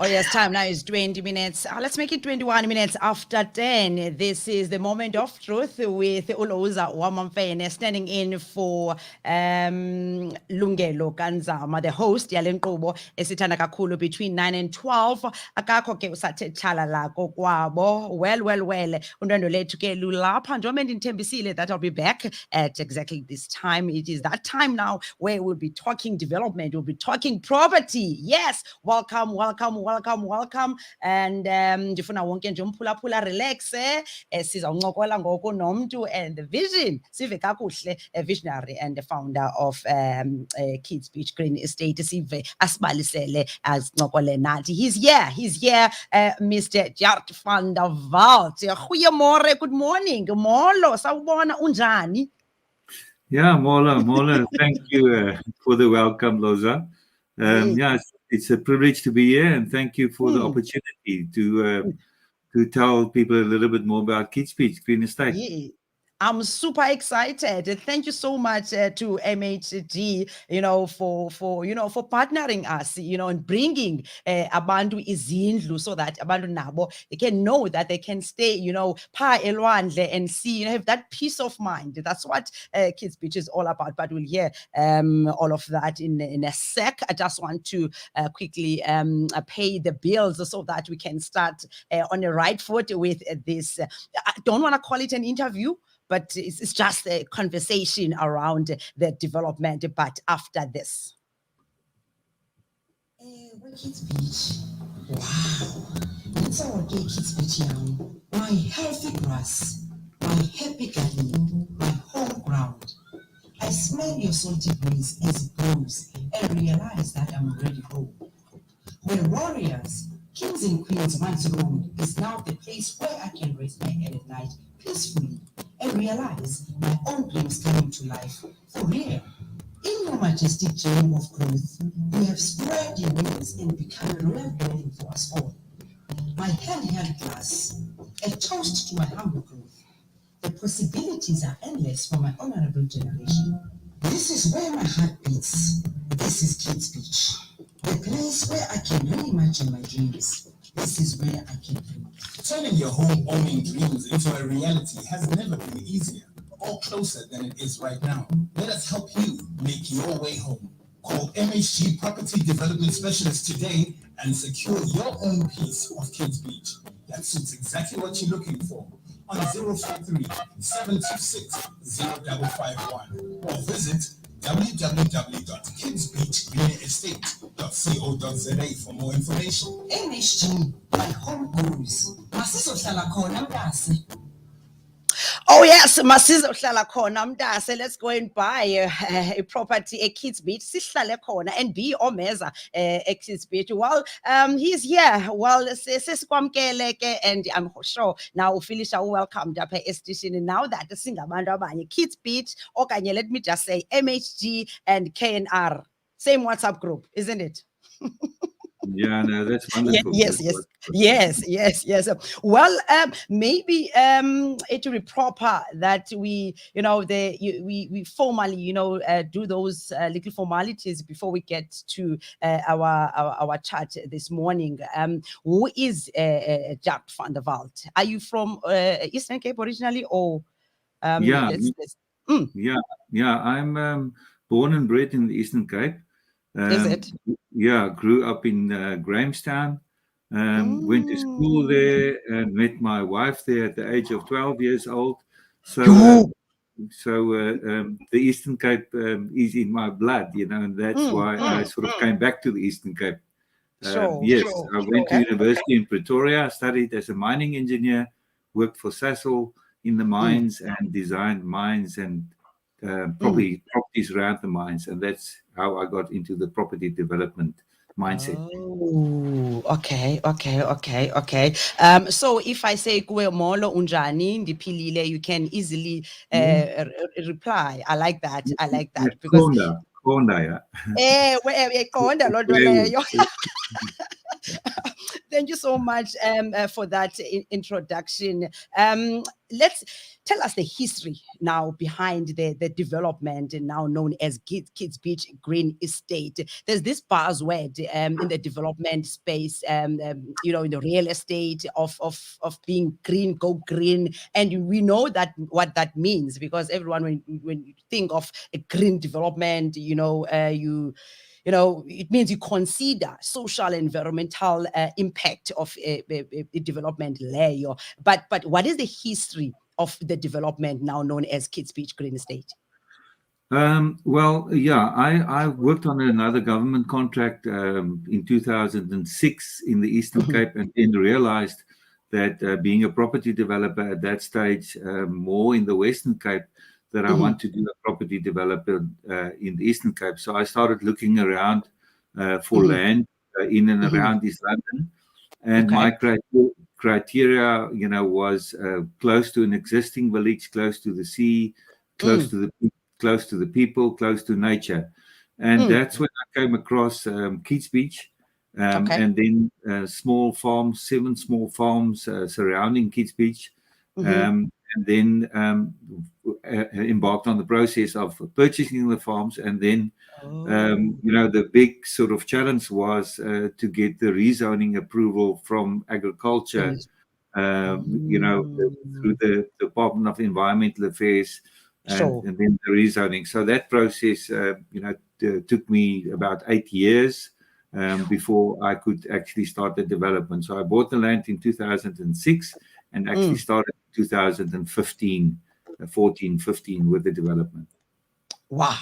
Oh, yes, time now is 20 minutes. Let's make it 21 minutes after 10. This is the moment of truth with Lhoza, wamaMfene, standing in for Lungelo Kanzama, the host, yale nkqubo esithanda kakhulu between 9 and 12. Akakho ke usathe tshala lako kwabo. Well. Undwendwe lethu ke lulapha. Njengoba ndinithembisile that I'll be back at exactly this time. It is that time now where we'll be talking development, we'll be talking property. Yes, welcome. And ndifuna wonke nje umphulaphula relax sizawuncokola ngoko nomntu and the vision sive kakuhle a visionary and the founder of Kids Beach Green Estate sive asibalisele azincokole nathi. He's here Mr. Tjaart van der Walt. Goeiemôre, good morning. Molo, sawubona unjani? Yeah, Mola, thank you for the welcome, Lhoza. Yeah, it's a privilege to be here, and thank you for the opportunity to tell people a little bit more about Kids Beach Green Estate. Yeah. I'm super excited. Thank you so much to MHG, for partnering us, and bringing abantu izindlu so that abantu nabo they can know that they can stay, pa elwandle and see, have that peace of mind. That's what Kids Beach is all about. But we'll hear all of that in a sec. I just want to quickly pay the bills so that we can start on the right foot with this. I don't want to call it an interview, but it's just a conversation around the development. But after this. Kids Beach. Wow. It's our day, Kids Beach young. My healthy grass, my happy garden, my home ground. I smell your salty breeze as it grows and realize that I'm already home. Where warriors, kings and queens once roamed is now the place where I can rest my head at night peacefully and realize my own dreams coming to life for real. In your majestic journey of growth, you have spread your wings and become a real building for us all. My hand-held glass, a toast to my humble growth. The possibilities are endless for my honorable generation. This is where my heart beats. This is Kids Beach, the place where I can reimagine my dreams. This is where I can dream. Turning your home-owning dreams into a reality has never been easier or closer than it is right now. Let us help you make your way home. Call MHG Property Development Specialist today and secure your own piece of Kids Beach. That suits exactly what you're looking for. On 043 726 0551 or visit www.kidsbeachgreenestate.co.za for more information. MHG, my home gurus. Masizohlala khona mntase. Oh yes, masiza uhlala khona mntase. Let's go and buy a property at Kids Beach. Sihlale khona and be omeza at Kids Beach. Well, he's here. Well, sesikwamkele ke and I'm sure now Philisha welcomed up at station now that singabantu abanye Kids Beach okanye let me just say MHG and KNR. Same WhatsApp group, isn't it? Yeah, no, that's wonderful. Yes. Well, maybe it will be proper that we, we formally, do those little formalities before we get to our chat this morning. Who is Tjaart van der Walt? Are you from Eastern Cape originally, or? Yeah, I'm born and bred in the Eastern Cape. Is it? Yeah, grew up in Grahamstown, went to school there and met my wife there at the age of 12 years old. So the Eastern Cape is in my blood, and that's why I sort of came back to the Eastern Cape. I went to university in Pretoria, studied as a mining engineer, worked for Sasol in the mines and designed mines and properties around the mines, and that's how I got into the property development mindset. Oh, okay. So if I say kuwe molo unjani ndiphilile, you can easily reply. I like that because Konda, yeah. Konda loo nto leyo. Thank you so much for that introduction. Let's tell us the history now behind the development now known as Kids Beach Green Estate. There's this buzzword in the development space, you know, in the real estate of being green, go green, and we know that what that means, because everyone when you think of a green development, you know, you know, it means you consider social and environmental impact of a development layer. But what is the history of the development now known as Kids Beach Green Estate? Well, yeah, I worked on another government contract in 2006 in the Eastern Cape, and then realized that being a property developer at that stage, more in the Western Cape, that I want to do a property developer in the Eastern Cape. So I started looking around for land in and around East London, and my criteria, you know, was close to an existing village, close to the sea, close to the people, close to nature. And that's when I came across Kids Beach, and then small farms, 7 small farms surrounding Kids Beach, and then embarked on the process of purchasing the farms. And then, you know, the big sort of challenge was to get the rezoning approval from agriculture, you know, through the Department of Environmental Affairs, and then the rezoning. So that process, you know, took me about 8 years before I could actually start the development. So I bought the land in 2006 and actually started in 2015, 14, 15 with the development. Wow.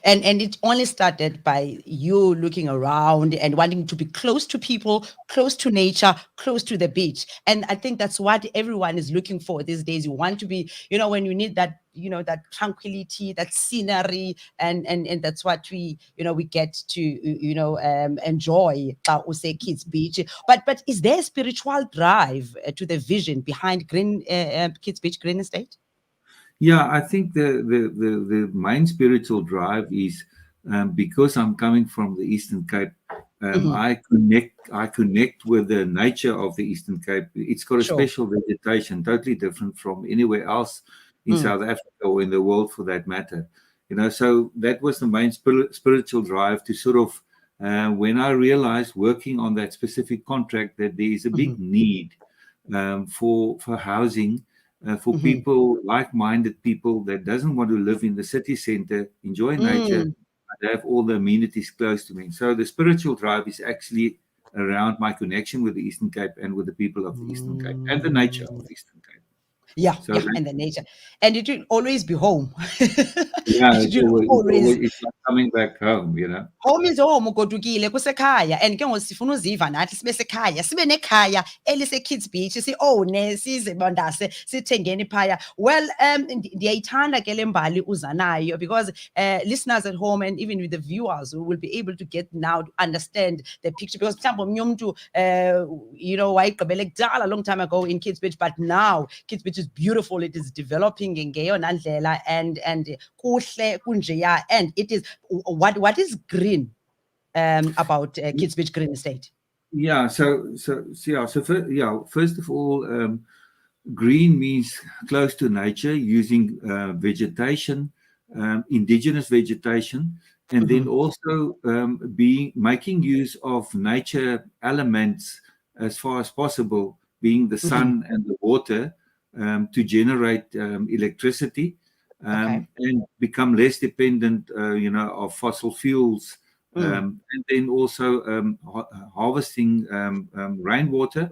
And it only started by you looking around and wanting to be close to people, close to nature, close to the beach. And I think that's what everyone is looking for these days. You want to be, you know, when you need that, you know, that tranquility, that scenery, and that's what we, you know, we get to, you know, enjoy say Kids Beach. But is there a spiritual drive to the vision behind Kids Beach Green Estate? Yeah, I think the main spiritual drive is because I'm coming from the Eastern Cape. I connect with the nature of the Eastern Cape. It's got a special vegetation, totally different from anywhere else in South Africa or in the world, for that matter. You know, so that was the main spiritual drive to sort of. When I realized, working on that specific contract, that there is a big need for housing. For people, like-minded people that doesn't want to live in the city center, enjoy nature, and have all the amenities close to me. So the spiritual drive is actually around my connection with the Eastern Cape and with the people of the Eastern Cape and the nature of the Eastern Cape. Yeah, and the nature. And it will always be home. Yeah, it's like coming back home, you know. Home is home, ugodukile kusekhaya, and ke ngoku sifuna uziva nathi sibe sekhaya, sibe nekhaya elise Kids Beach, si-own sizibondase, sithengeni phaya. Well, ndiyayithanda ke le mbali uza nayo, because listeners at home and even with the viewers will be able to get now to understand the picture, because mhlawumbi omnye umntu you know, wayigqibele kudala, a long time ago in Kids Beach, but now Kids Beach is beautiful, it is developing ngeyona ndlela, and kuhle kunjeya, and it is what is green about Kids Beach Green Estate? First of all, green means close to nature, using vegetation, indigenous vegetation, and then also making use of nature elements as far as possible, being the sun and the water, to generate electricity, and become less dependent, you know, of fossil fuels. And then also harvesting rainwater.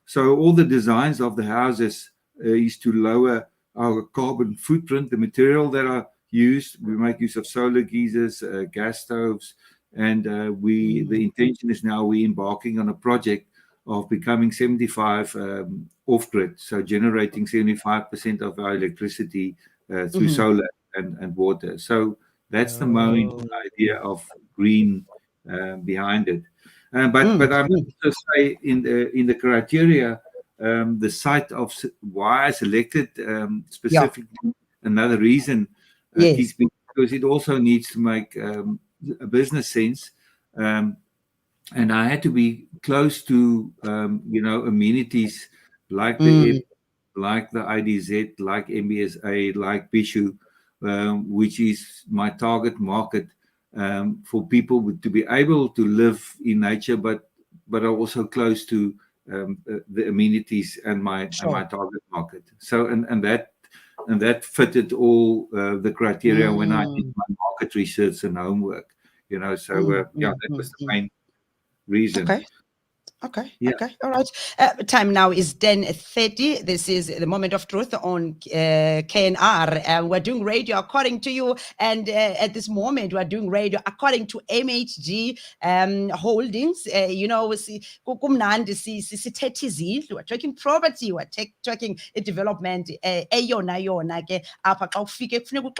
So all the designs of the houses is to lower our carbon footprint. The material that are used, we make use of solar geysers, gas stoves, and the intention is now we're embarking on a project of becoming 75 off-grid, so generating 75% of our electricity through solar and water. So that's the main idea of green behind it. But I must also say, in the criteria, the site of why I selected specifically, another reason, because it also needs to make a business sense. and I had to be close to amenities like the Mm, like the IDZ, like MBSA, like Bishu, which is my target market, for people to be able to live in nature, but are also close to the amenities and my sure. target market. So and that fitted all the criteria when I did Mm, my market research and homework. So that was the mm. main reason. Okay. Okay, Yeah. okay, all right. Time now is 10:30. This is the moment of truth on KNR. We're doing radio according to you, and at this moment we're doing radio according to MHG Holdings. Kumnandi sithethe izindlu. We're talking property. We're talking development. Eyona yona ke apha xa ufike kufuneka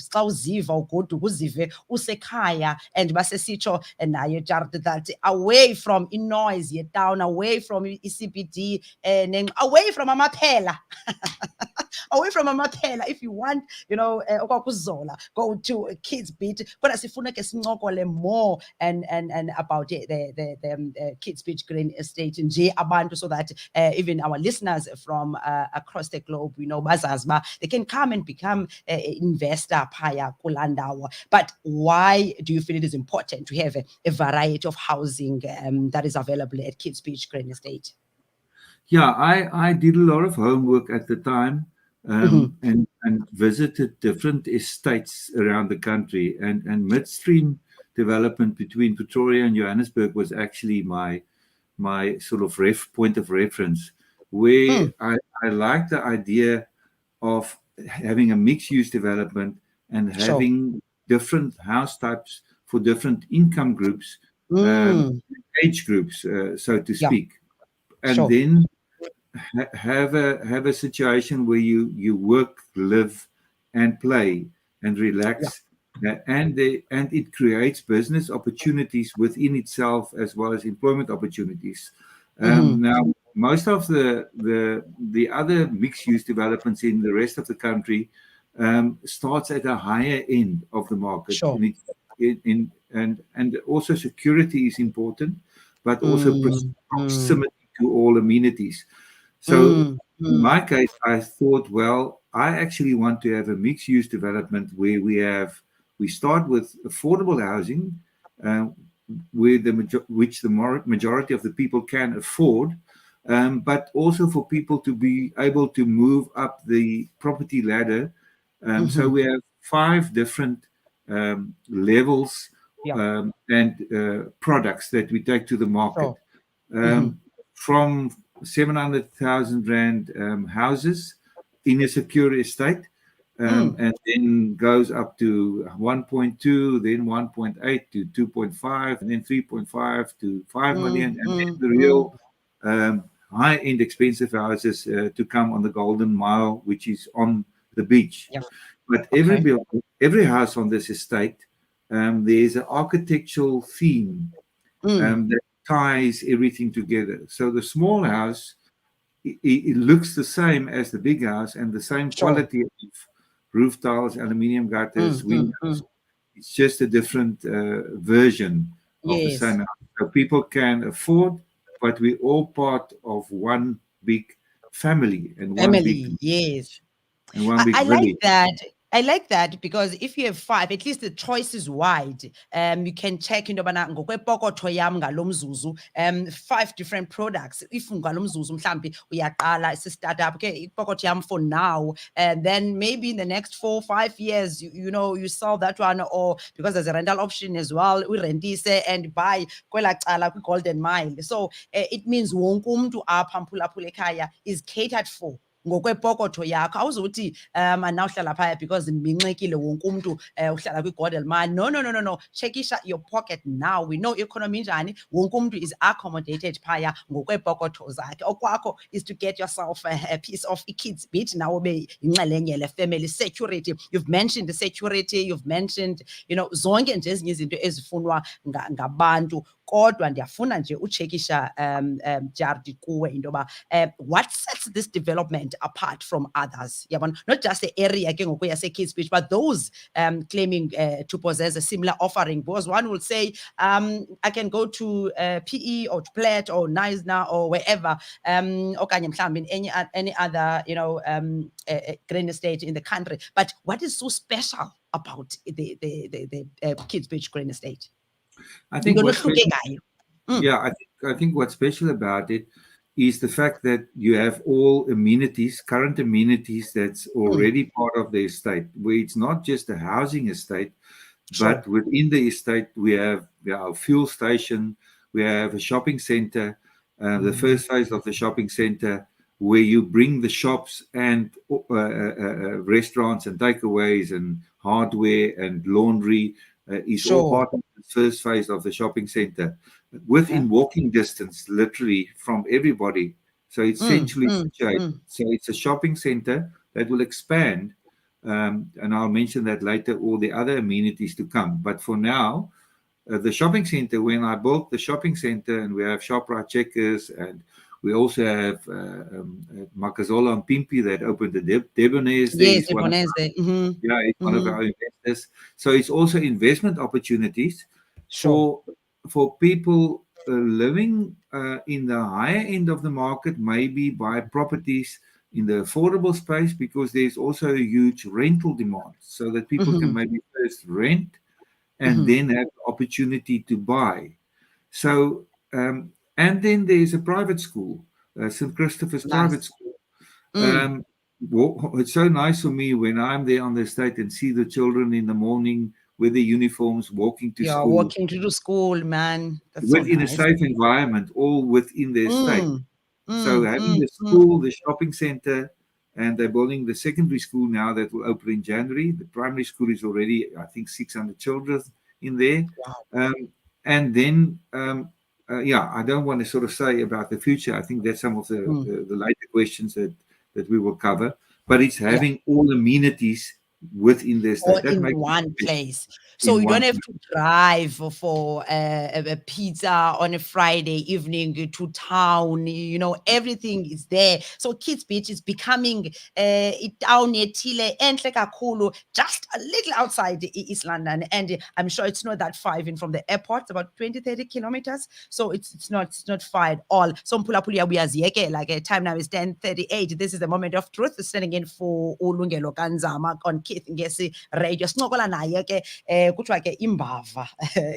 xa uziva ugoduka uzive usekhaya, and basesitsho nayo Tjaart that away from noise down, away from ECPD, and away from amaphela. Away from amaphela. If you want, okwakuzola, go to Kids Beach. Kodwa sifuna ke sincokole more and about the Kids Beach Green Estate nje abantu, so that even our listeners from across the globe, bazazi ba they can come and become an investor phaya kulandawo. But why do you feel it is important to have a variety of housing that is available at Kids Beach Green Estate? Yeah, I did a lot of homework at the time, and visited different estates around the country, and midstream development between Pretoria and Johannesburg was actually my sort of point of reference, where I like the idea of having a mixed use development and Sure. having different house types for different income groups, age groups, so to Yeah. speak. And Sure. then have a situation where you work, live, and play and relax, and it creates business opportunities within itself as well as employment opportunities. Now, most of the other mixed use developments in the rest of the country starts at a higher end of the market. Sure. And also security is important, but also proximity to all amenities. So in my case, I thought, well, I actually want to have a mixed use development where we start with affordable housing, where which the majority of the people can afford, but also for people to be able to move up the property ladder. So we have 5 different levels and products that we take to the market. Sure. From 700,000 rand houses in a secure estate, and then goes up to 1.2, then 1.8 to 2.5, and then 3.5 to 5 million, and then the real high-end expensive houses to come on the Golden Mile, which is on the beach. Yeah. But every house on this estate, there's an architectural theme that ties everything together. So the small house, it looks the same as the big house, and the same quality of roof tiles, aluminium gutters, windows. It's just a different version of the same house. So people can afford, but we're all part of one big family and one big and one big I village. like that. I like that because if you have 5, at least the choice is wide. You can check into bana ngokwepokotho yam ngalo mzuzu 5 different products. If ngalo mzuzu mhlambi uyaqala it's a startup, okay, ipokotho yam for now, and then maybe in the next 4 or 5 years you sell that one, or because there's a rental option as well, we rentise and buy kwela cala kwi-Golden Mile. So it means wonke umuntu apha mphulaphula ekhaya is catered for ngokwepokotho yakho. Awuzuthi now uhlala phaya because minxekile wonke umuntu uhlala kwi-Golden Mile. No. Checkisha your pocket now. We know economy njani. Wonke umuntu is accommodated phaya ngokwepokotho zakhe. Okwakho is to get yourself a piece of Kids Beach. Now ube inxalenye le family security. You've mentioned the security. You've mentioned zonke nje ezinye izinto ezifunwa ngabantu. Kodwa ndiyafuna nje uchekisha Tjaart kuwe into yoba what sets this development stand apart from others. Not just the area ke ngoku yase Kids Beach, but those claiming to possess a similar offering. Because one will say, I can go to PE or to Plet or Neisner or wherever, okanye mhlawumbi in any other, grain estate in the country. But what is so special about the Kids Beach Grain Estate? I think what's special, Mm. yeah, I think what's special about it is the fact that you have all amenities, current amenities that's already part of the estate, where it's not just a housing estate, but within the estate we have our fuel station, we have a shopping center, the first phase of the shopping center, where you bring the shops and restaurants and takeaways and hardware and laundry is all part of the first phase of the shopping center, within walking distance, literally, from everybody. So it's essentially so it's a shopping center that will expand, and I'll mention that later, all the other amenities to come. But for now, the shopping center, when I built the shopping center, and we have ShopRite Checkers, and we also have Makazola and Pimpi that opened the Debonair's. Yes, Debonair's there. Yeah, it's one of our investors. So it's also investment opportunities for people living in the higher end of the market, maybe buy properties in the affordable space, because there's also a huge rental demand, so that people can maybe first rent and then have the opportunity to buy. So, and then there's a private school, St. Christopher's Private School. It's so nice for me when I'm there on the estate and see the children in the morning with the uniforms walking to school. Walking to the school, man. That's within so nice. a safe environment, all within the estate. So having the school, the shopping center, and they're building the secondary school now that will open in January. The primary school is already, I think, 600 children in there. Wow. And then, I don't want to sort of say about the future. I think that's some of the later questions that we will cover. But it's having all amenities within the estate. All in one place. So you don't have to drive for a pizza on a Friday evening to town. Everything is there. So Kids Beach is becoming town ethile enhle kakhulu, just a little outside East London. And I'm sure it's not that far even from the airport, about 20-30 kilometers. So it's not far at all. So Mpulapulia uyaziyeke, like time now is 10:38. This is the moment of truth. Standing in for Ulungelo Kanzama on Keith Ngesi radio. Sincokola naye ke kuthiwa ke imbava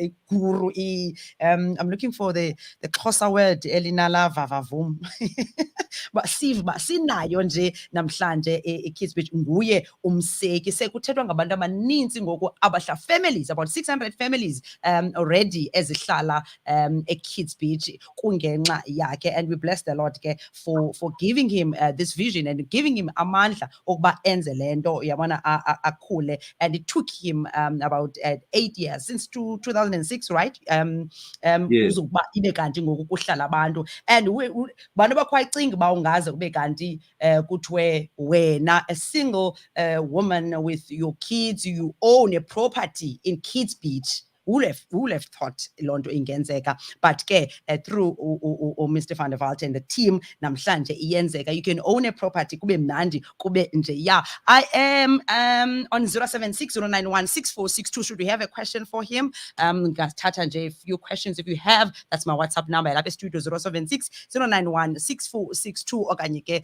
iguru I'm looking for the Xhosa word elinala vavavum. But sinayo nje namhlanje Kids Beach, nguye umseki. Sekuthethwa ngabantu abaninzi ngoku abahla families, about 600 families already ezihlala Kids Beach kungenxa yakhe, and we bless the Lord ke for giving him this vision and giving him amandla okuba enze lento yabona akhule. And it took him about 8 years, since 2006, right? Uzokuba ibe kanti ngoku kuhlala abantu, and bantu bakwayicinga uba ungaze kube kanti kuthiwe wena, a single woman with your kids, you own a property in Kids Beach. Who would have thought lonto ingenzeka? But ke through Mr. Van der Walt and the team namhlanje iyenzeka. You can own a property kube mnandi kube nje. Yeah, I am on 076-091-6462. Should we have a question for him? Ngathatha nje a few questions if you have. That's my WhatsApp number. Lapha studio 076-091-6462. Okanye ke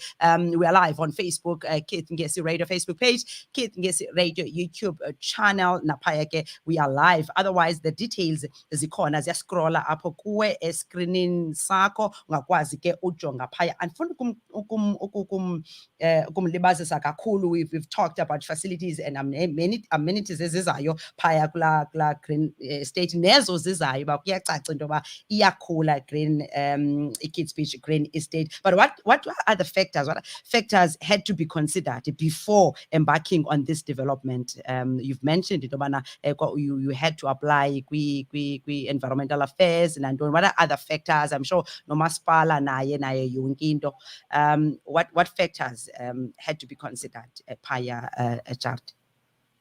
we are live on Facebook, Keith Ngesi Radio Facebook page, Keith Ngesi Radio YouTube channel. Naphaya ke we are live. Otherwise, the details zikhona ziyascrolla apho kuwe escreenini sakho, ungakwazi ke ujonga phaya. Andifuna ukumlibazisa kakhulu. We've talked about facilities and many amenities ezizayo phaya kula Green Estate nezo zizayo ba kuyacaca into ba iyakhula Green Kids Beach Green Estate. But what are the factors? What factors had to be considered before embarking on this development? You've mentioned it, you had to apply environmental affairs and what are other factors? I'm sure nomasipala naye yonke into. What factors had to be considered prior Tjaart?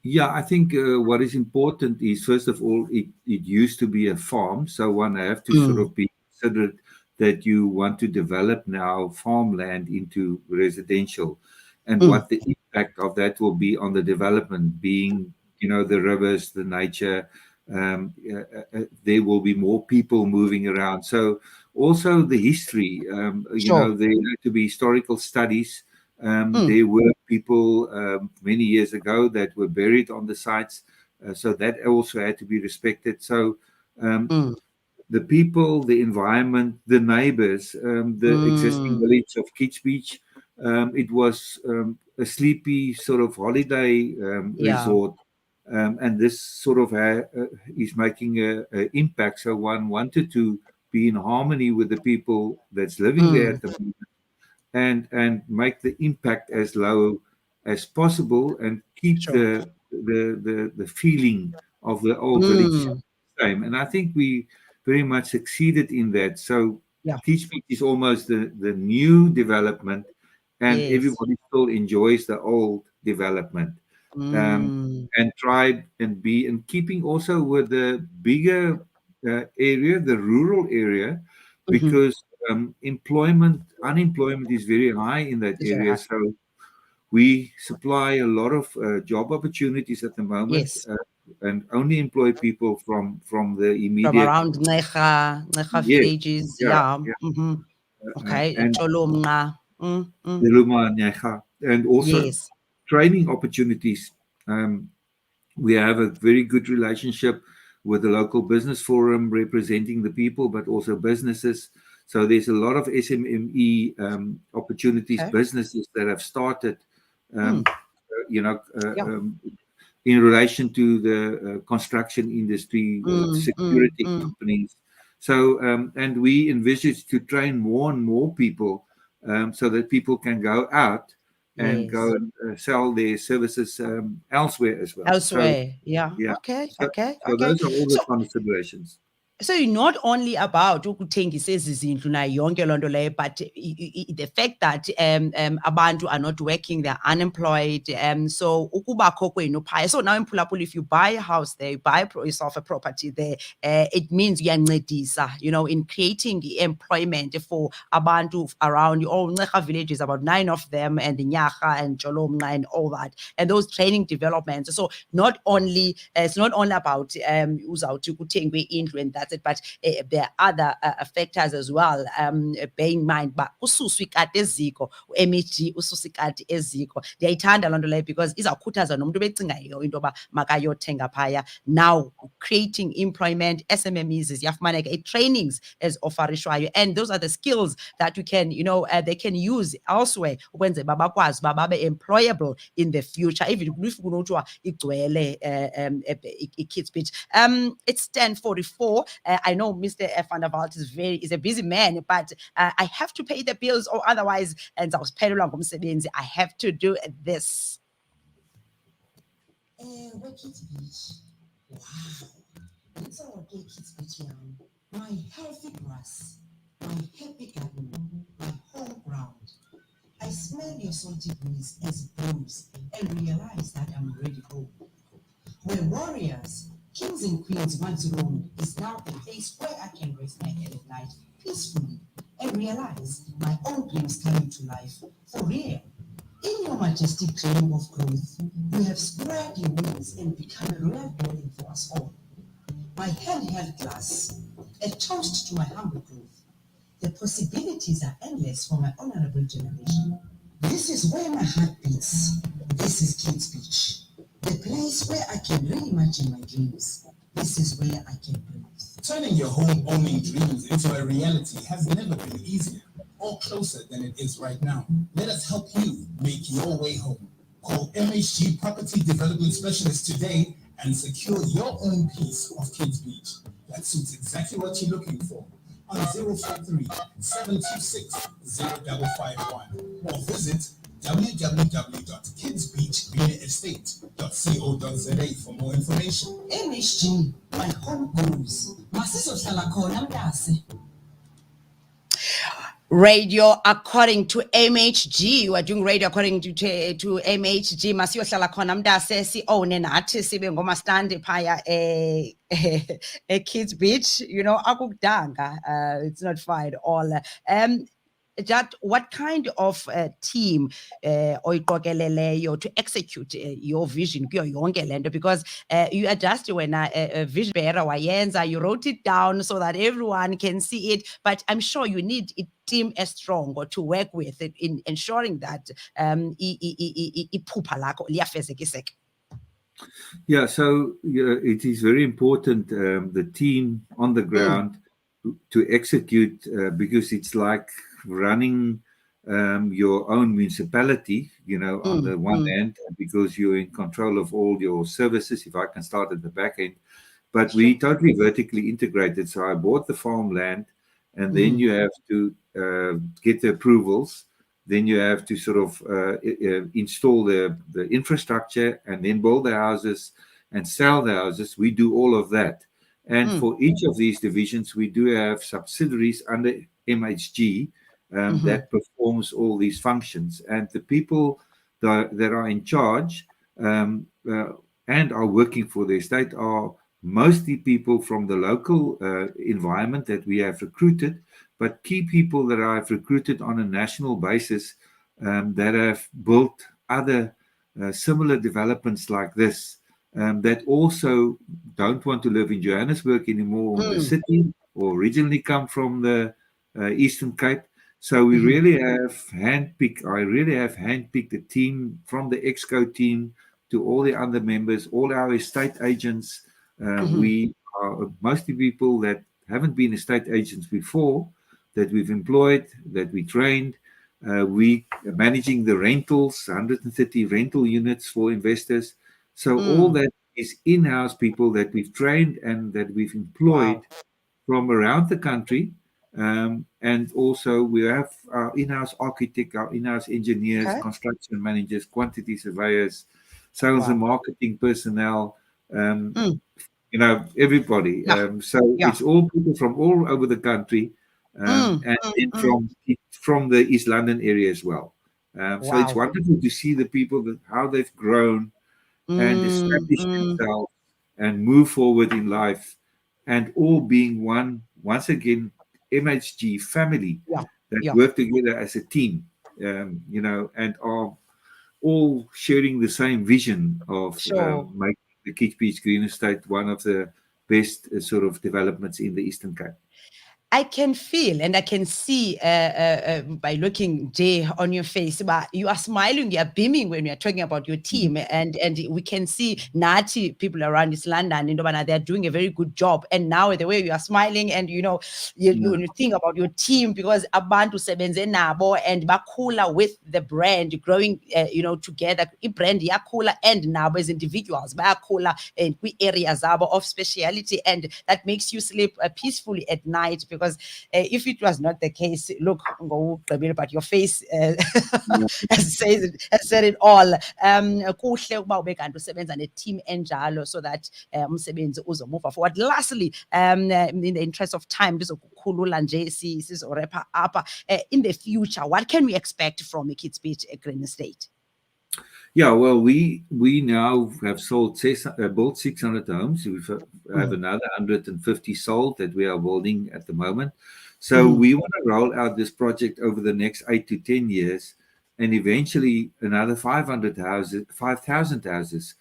Yeah, I think what is important is, first of all, it used to be a farm, so one have to sort of be considered that you want to develop now farmland into residential, and what the impact of that will be on the development, being, the rivers, the nature. There will be more people moving around. So also the history, Sure. there had to be historical studies. There were people many years ago that were buried on the sites. So that also had to be respected. So the people, the environment, the neighbors, the existing village of Kitts Beach, it was a sleepy sort of holiday Yeah. resort. And this sort of is making an impact. So one wanted to be in harmony with the people that's living there at the moment, and make the impact as low as possible, and keep Sure. the feeling of the old village the same. And I think we very much succeeded in that. So Yeah. Teach Beach is almost the new development, and Yes. everybody still enjoys the old development. And try and be in keeping also with the bigger area, the rural area, because unemployment is very high in that It's very area. hard. So we supply a lot of job opportunities at the moment, Yes. and only employ people from the From immediate. around Necha Yes, villages. yeah, Yeah. yeah. Okay. And Cholomna. the Luma Nyecha, and also Yes. training opportunities. We have a very good relationship with the local business forum representing the people, but also businesses. So there's a lot of SMME opportunities, Okay. businesses that have started, Yeah. in relation to the construction industry, security companies. So, and we envisage to train more and more people, so that people can go out and Yes. go and sell their services elsewhere as well. So, Elsewhere. Yeah. yeah. Okay. So, Okay. so Okay. those are all the So considerations. so not only about ukuthengisa ezi zindlu nayo yonke loo nto leyo, but the fact that abantu are not working, they're unemployed. So ukubakho kwenu phaya. So now in Phulaphula, if you buy a house there, you buy yourself a property there, it means uyancedisa, in creating employment for abantu around you. All Ncecha villages, about 9 of them, and Nyacha and Jolomna and all that, and those training developments. So not only it's not only about uzawuthi kuthengwe indlu and that's it, but there are other factors as well. Bear in mind, but ususwe ikati eziko, MEG ususwe ikati eziko. Ndiyayithanda loo nto leyo because izawukhuthaza nomntu becingayo into yoba makayothenga phaya. Now creating employment, SMMEs ziyafumaneka, trainings as offerishwayo, and those are the skills that you can, they can use elsewhere ukwenzela uba bakwazi uba babe employable in the future, even if kunothiwa igcwele Kitts Beach. It's 10:44. I know Mr. Van der Walt is a busy man, but I have to pay the bills, or otherwise, and I have to do this. Kitts Beach. Wow. It's our day, Kitts Beach, young. My healthy grass, my happy garden, my home ground. I smell your salty breeze as it blows and realize that I'm already home. Where warriors, kings and queens once roamed is now a place where I can rest my head at night peacefully and realize my own dreams coming to life for real. In your majestic claim of growth, you have spread your wings and become a royal dwelling for us all. My handheld glass, a toast to my humble growth. The possibilities are endless for my honorable generation. This is where my heart beats. This is Kitts Beach, the place where I can reimagine my dreams. This is where I can breathe. Turning your home-owning dreams into a reality has never been easier or closer than it is right now. Let us help you make your way home. Call MHG Property Development Specialist today and secure your own piece of Kitts Beach. That suits exactly what you're looking for. On 043 726 0551 or visit www.kiddsbeachgreenestate.co.za for more information. MHG, my home goes. Masizohlala khona mntase. Radio according to MHG. We are doing radio according to MHG. Masiyohlala khona mntase si-own nathi sibe ngomastandi phaya Kids Beach. You know, akukudanga. It's not far at all. Tjaart, what kind of team oyiqokeleleyo to execute your vision kuyo yonke lento? Because you are just when a vision bearer wayenza, you wrote it down so that everyone can see it, but I'm sure you need a team as strong or to work with it in ensuring that iphupha lakho liyafezekiseka. Yeah, so it is very important, the team on the ground to execute, because it's like running your own municipality, you know, on the one hand, because you're in control of all your services, if I can start at the back end. But we totally vertically integrated. So I bought the farmland, and then you have to get the approvals. Then you have to sort of install the infrastructure, and then build the houses and sell the houses. We do all of that. And for each of these divisions, we do have subsidiaries under MHG that performs all these functions. And the people that are in charge and are working for the estate are mostly people from the local environment that we have recruited, but key people that I've recruited on a national basis that have built other similar developments like this, that also don't want to live in Johannesburg anymore, or the city, or originally come from the Eastern Cape. So we really have handpicked, I really have handpicked the team, from the Exco team to all the other members, all our estate agents. We are mostly people that haven't been estate agents before, that we've employed, that we trained. We are managing the rentals, 130 rental units for investors. So all that is in-house people that we've trained and that we've employed from around the country. And also we have our in-house architect, our in-house engineers, construction managers, quantity surveyors, sales and marketing personnel, you know, everybody. So it's all people from all over the country, and from the East London area as well. So it's wonderful to see the people, how they've grown and established themselves and move forward in life, and all being one, once again, MHG family that work together as a team, you know, and are all sharing the same vision of making the Kids Beach Green Estate one of the best sort of developments in the Eastern Cape. I can feel and I can see by looking, Jay, on your face, but you are smiling, you are beaming when you are talking about your team, and we can see Nati people around East London, you know, they're doing a very good job. And now the way you are smiling, and you know, when you think about your team, because abantu sebenze nabo and bakula with the brand, growing, you know, together, brand yakula and nabo as individuals, bakula in areas of speciality, and that makes you sleep peacefully at night. Because if it was not the case, look, but your face has said it all. Kuhle ukuba ube kanti usebenza ne-team enjalo, so that umsebenzi uzomove forward. Lastly, in the interest of time, sizokukhulula nje sizorapha up. In the future, what can we expect from a Kids Beach Green Estate? Yeah, well, we now have built 600 homes. We have another 150 sold that we are building at the moment. So we want to roll out this project over the next 8 to 10 years, and eventually another 5,000 houses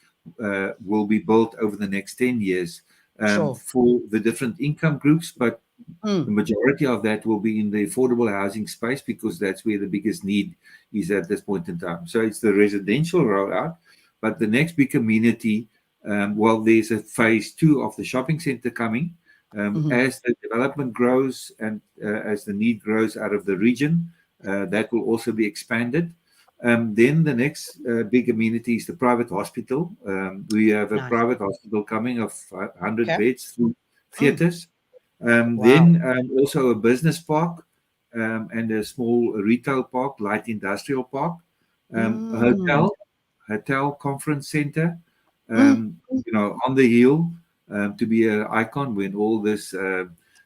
will be built over the next 10 years for the different income groups. But the majority of that will be in the affordable housing space, because that's where the biggest need is at this point in time. So it's the residential rollout, but the next big community, well, there's a phase 2 of the shopping center coming. As the development grows and as the need grows out of the region, that will also be expanded. Then the next big amenity is the private hospital. We have a private hospital coming of 100 beds through theatres. Then also a business park and a small retail park, light industrial park, a hotel conference center, you know, on the hill, to be an icon when all this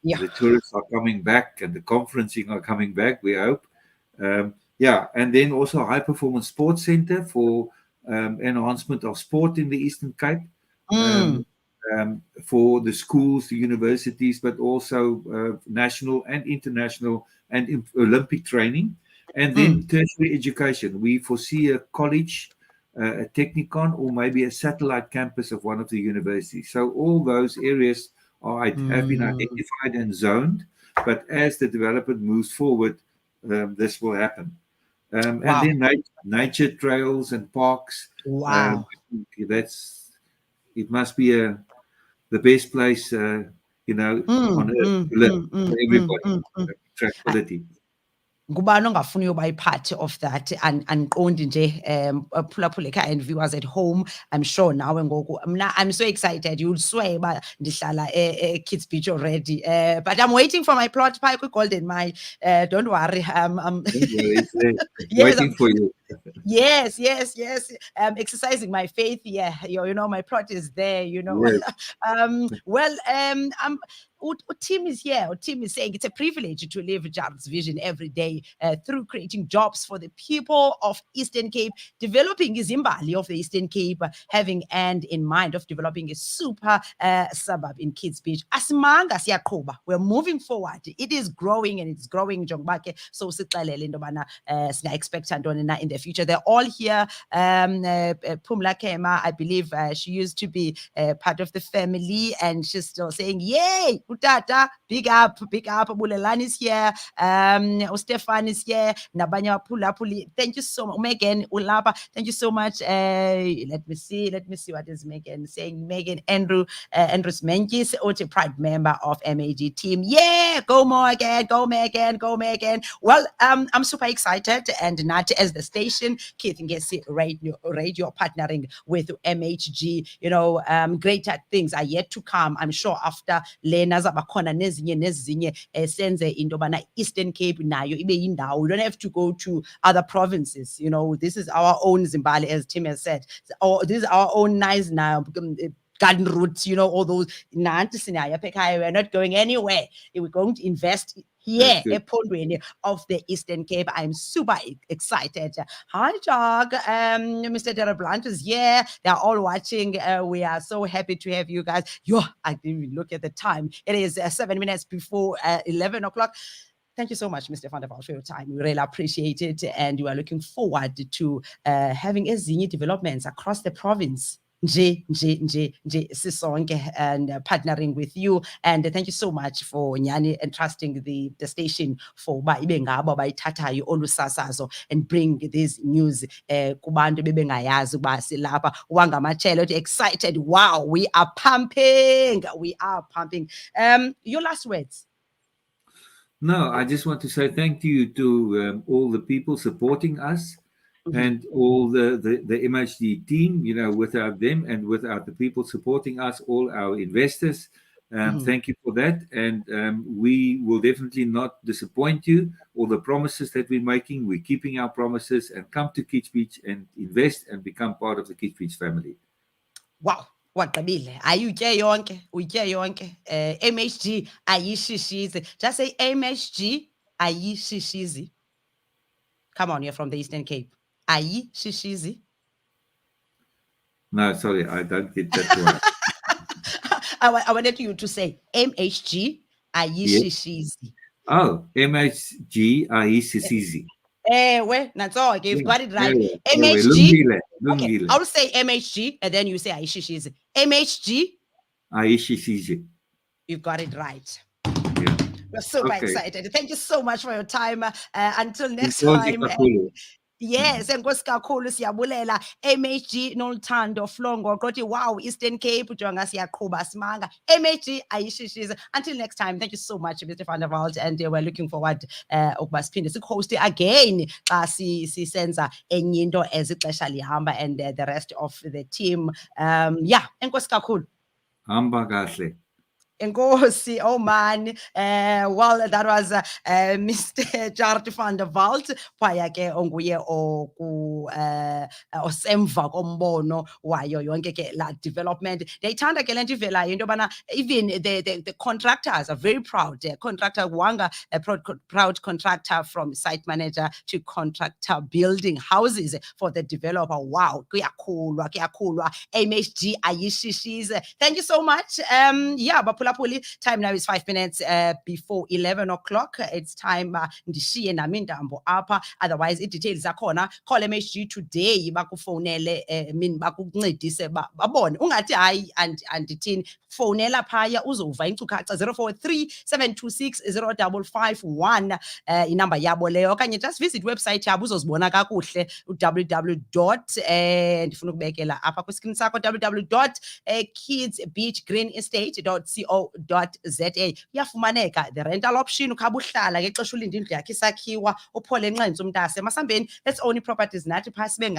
Yeah. The tourists are coming back and the conferencing are coming back, we hope. Yeah, and then also High Performance Sports Center for enhancement of sport in the Eastern Cape. For the schools, the universities, but also national and international and Olympic training. And then tertiary education. We foresee a college, a technicon, or maybe a satellite campus of one of the universities. So all those areas have been identified and zoned, but as the development moves forward, this will happen. And then nature trails and parks. Wow. It must be the best place, on earth to live for everybody. Tranquility. Ngubani ongafuni uyoba part of that andiqondi nje phulaphula ekhaya and viewers at home. I'm sure nawe ngoku I'm so excited. You'll swear uba ndihlala Kids Beach already. But I'm waiting for my plot pie Golden Mile. Don't worry. Don't worry, it's there. Yes, Waiting for you. Yes. Exercising my faith. Yeah, my plot is there. Yes. Tim is here. Tim is saying it's a privilege to live Tjaart's vision every day through creating jobs for the people of Eastern Cape, developing Zimbali of the Eastern Cape, having end in mind of developing a super suburb in Kids Beach. Asimanga siyakoba. We're moving forward. It is growing and it's growing. So expect in the future. They're all here. Pumla Kema, I believe she used to be part of the family, and she's still saying, "Yay, Utata, big up, Bulelani is here, Stefan is here, Nabanya Puli. Thank you so much, Megan, Ulapa, thank you so much. Let me see what is Megan saying. Megan, Andrews Menkis, OT Pride member of MAG team. Yeah, go Megan. Well, I'm super excited, and not as the station, Keith Ngesi radio partnering with MHG. Greater things are yet to come. I'm sure after Lena zabakhona nezinye senze into bana Eastern Cape nayo ibe yindawo. We don't have to go to other provinces. This is our own Zimbabwe, as Tim has said. This is our own nice now. Garden routes, all those. We're not going anywhere. We're going to invest here of the Eastern Cape. I'm super excited. Hi, Jog. Mr. Derablant is here. They're all watching. We are so happy to have you guys. I didn't even look at the time. It is 7 minutes before 11 o'clock. Thank you so much, Mr. Van der Walt, for your time. We really appreciate it. And we are looking forward to having ezinye developments across the province. Sisonke, and partnering with you. And thank you so much for Nyani entrusting the station for Tatayu Olusasazo and bring this news. Kubantu bebengayazi uba silapha wangamachelo excited. Wow, we are pumping. Your last words. No, I just want to say thank you to all the people supporting us. And all the MHD team, without them and without the people supporting us, all our investors, thank you for that. And we will definitely not disappoint you. All the promises that we're making, we're keeping our promises, and come to Kids Beach and invest and become part of the Kids Beach family. Wow. Waqabile ayutye yonke MHG ayishishizi. Just say MHG ayishishizi. Come on, you're from the Eastern Cape. Ayishishizi. No, sorry, I don't get that one. I wanted you to say MHG ayishishizi. Yes. Oh, MHG ayishishizi. That's all. Okay, you've got it right. Yeah. MHG. Lungile. Okay, I'll say MHG and then you say ayishishizi. MHG ayishishizi. You've got it right. Yeah. We're super excited. Thank you so much for your time. Until next time. Yes, enkosi kakhulu siyabulela MHG noLthando Flongo kothi wow Eastern Cape jonga siyaqhuba simanga MHG ayishishize. Until next time, thank you so much Mr. Van der Walt, and we're looking forward ukuba siphinde sikhost again xa sisenza enye into ezixesha lihamba, and the rest of the team. Enkosi kakhulu. Hamba kahle. Enkosi, oh man, well, that was Mr. Tjaart van der Walt, phaya ke onguye osemva kombono wayo yonke ke la development. Ndiyayithanda ke le nto ivelayo into yobana even the contractors are very proud. Contractor Wanga, a proud contractor from site manager to contractor building houses for the developer. Wow, kuyakhulwa. MHG ayishishize. Thank you so much. Yeah, Bapulapuli, time now is 5 minutes before 11 o'clock. It's time ndishiye nami ndambo apha. Otherwise, i-details zakhona, call MHG today, bakufonele, bakuncedise, babone. Ungathi hayi andithini, fonela phaya uzova inkcukacha 043 726 0551 inamba yabo leyo, okanye just visit website yabo uzozibona kakuhle www. Ndifuna ukubekela apha kwiskrini sakho www.kidsbeachgreenestate.co.za. Uyafumaneka the rental option, ukhaba uhlala ngexesha ulinda indlu yakhe isakhiwa, uphole enqenze umntase emasambeni. Let's own properties nathi pha sibe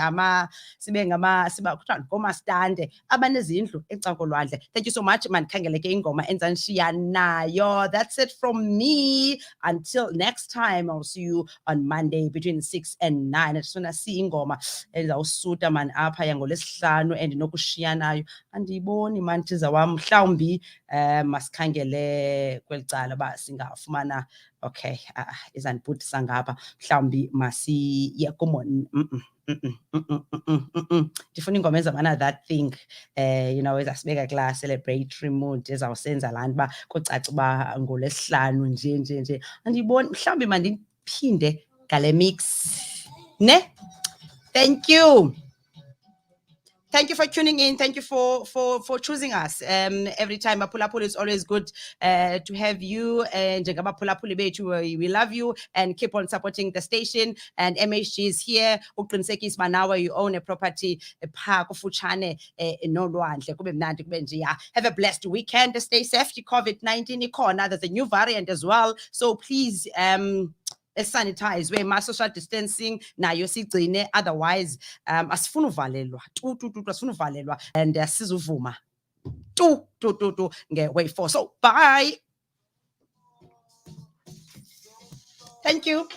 kuthiwa ngomastande abanezindlu ecankolwandle. Thank you so much. Mandikhangele ke ingoma enzanishiya nayo. That's it from me. Until next time, I'll see you on Monday between 6 and 9. I just want to see ingoma ezawusuta man apha yangoLwesihlanu endinokushiya nayo. Andiyiboni man tiza wam, mhlawumbi masikhangele kweli cala ba singafumana. Okay, izandibhudisa ngapha, mhlawumbi masiye ndifuna ingoma ezabana that thing ezasibeka kulaa celebratory mood ezawusenza laa nto uba kucaca uba ngoLwesihlanu nje. Andiyiboni, mhlawumbi mandiphinde ngale mix ne. Thank you. Thank you for tuning in. Thank you for choosing us. Every time Apulapuli, it's always good to have you. And we love you and keep on supporting the station. And MHG is here. Uqinisekisa manawa you own a property park kufutshane nolwandle kube mnandi kube nje. Have a blessed weekend. Stay safe. COVID-19 ikhona. There's a new variant as well. So please sanitize, wear social distancing nayo sigcine, otherwise asifuna uvalelwa asifuna uvalelwa and sizuvuma nge-way 4. So bye. Thank you.